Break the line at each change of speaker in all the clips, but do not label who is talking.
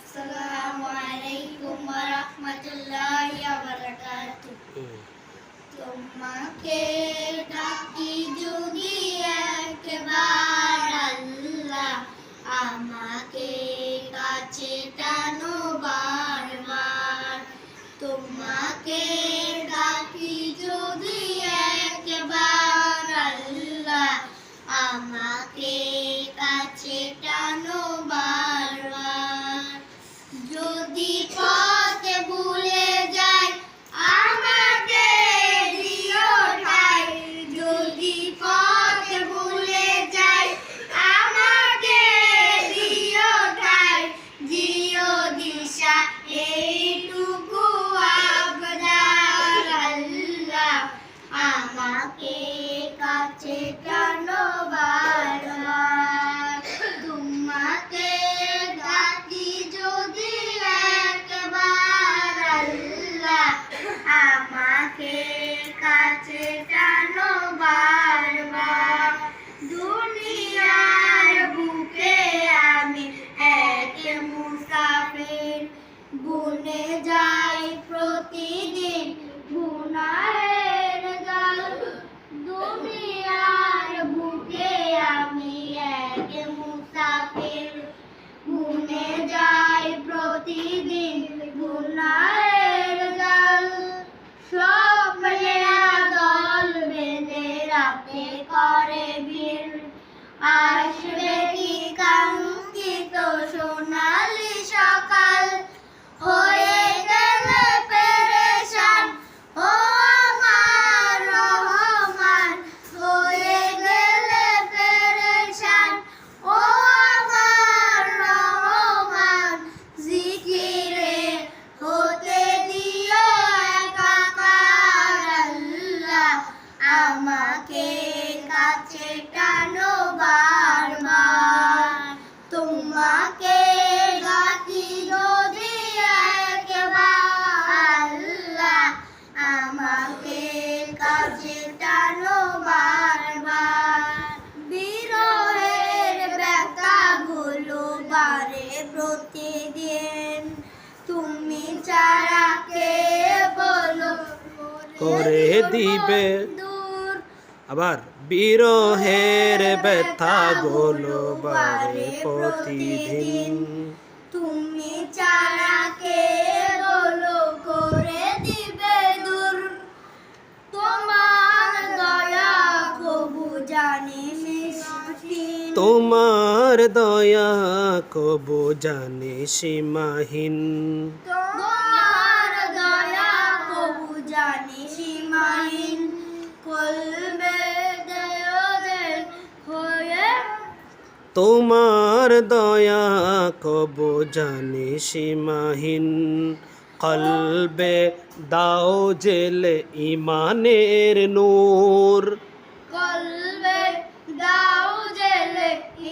আসসালামু আলাইকুম ওয়া রাহমাতুল্লাহি ওয়া বারাকাতুহু। তোমাকে ডাকি যদি একবার আল্লাহ, আমাকে কাছে টানো বারবার। তোমাকে ডাকি যদি একবার আল্লাহ, আমাকে কাছে টানো বারবার। যদি পথে ভুলে যাই আমাকে দিও ঠাই। যদি পথে ভুলে যাই আমাকে দিও ঠাই। দিও দিশা এইটুকু আবদার আল্লাহ, আমাকে কাছে টানো বারবার। তোমাকে ডাকি যদি একবার আল্লাহ, আমাকে কাছে টানো বারবার। দুনিয়ার বুকে আমি এক মুসাফির, বুনে যাই প্রতিদিন গুনাহের জাল। দুনিয়ার বুকে আমি এক মুসাফির, বুনে যাই প্রতিদিন গুনাহের জাল। স্বপ্নে দল বেঁধে রাতে করে ভিড়, আসবে কি কাঙ্ক্ষিত সোনালি সকাল। হয়ে গেলে পেরেশান ও আমার রহমান, হয়ে গেলে পেরেশান ও আমার রহমান। জিকিরে হতে দিও একাকার আল্লাহ, আমাকে কাছে টানো বারবার। তোমাকে ডাকি যদি একবার আল্লাহ, আমাকে কাছে টানো বারবার। বিরহের ব্যথাগুলো বাড়ে প্রতিদিন, তুমি ছাড়া কে বলো
করে দিবে
দূর।
আবার বিরহের ব্যথা গুলো বাড়ে প্রতিদিন।
তুমি ছাড়া কে বলো করে দিবে দূর। তোমার দয়া কবু জানি সীমাহীন,
তোমার দয়া কবু জানে সীমাহীন।
তোমার দয়া কবু জানি সীমাহীন। কলবে দেওদের হয়ে
তোমার দয়া কবু জানে সীমাহীন। কলবে দাও জেলে ইমানের নূর।
কলবে দাও জেলে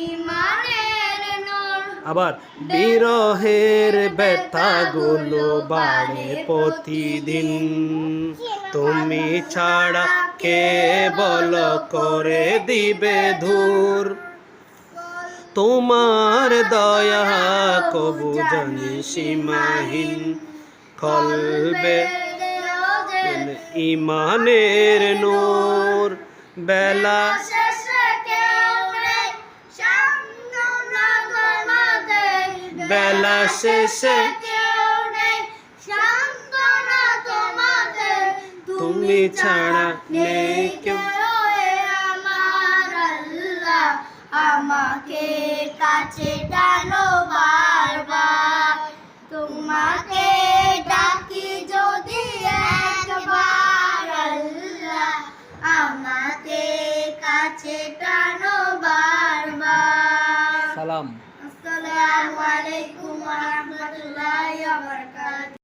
ইমানের নূর।
আবার বিরহের ব্যথা গুলো বাড়ে প্রতিদিন, তুমি ছাড়া কে বল করে দিবে দূর। তোমার দয়া কবু জানি সীমাহীন। কলবে ইমানের নূর। বেলা
শেষে কেউ নেই সান্ত্বনা তোমাদের।
বেলা শেষে
কেউ নেই সান্ত্বনা তোমাদের।
তুমি ছাড়া নেই কেউ।
আমার আল্লাহ, আমাকে কাছে টানো বারবার। তোমাকে ডাকি যদি একবার আল্লাহ, আমাকে কাছে টানো বারবার।
সালাম।
আসসালামু আলাইকুম ওয়া রাহমাতুল্লাহি ওয়া বারাকাতুহু।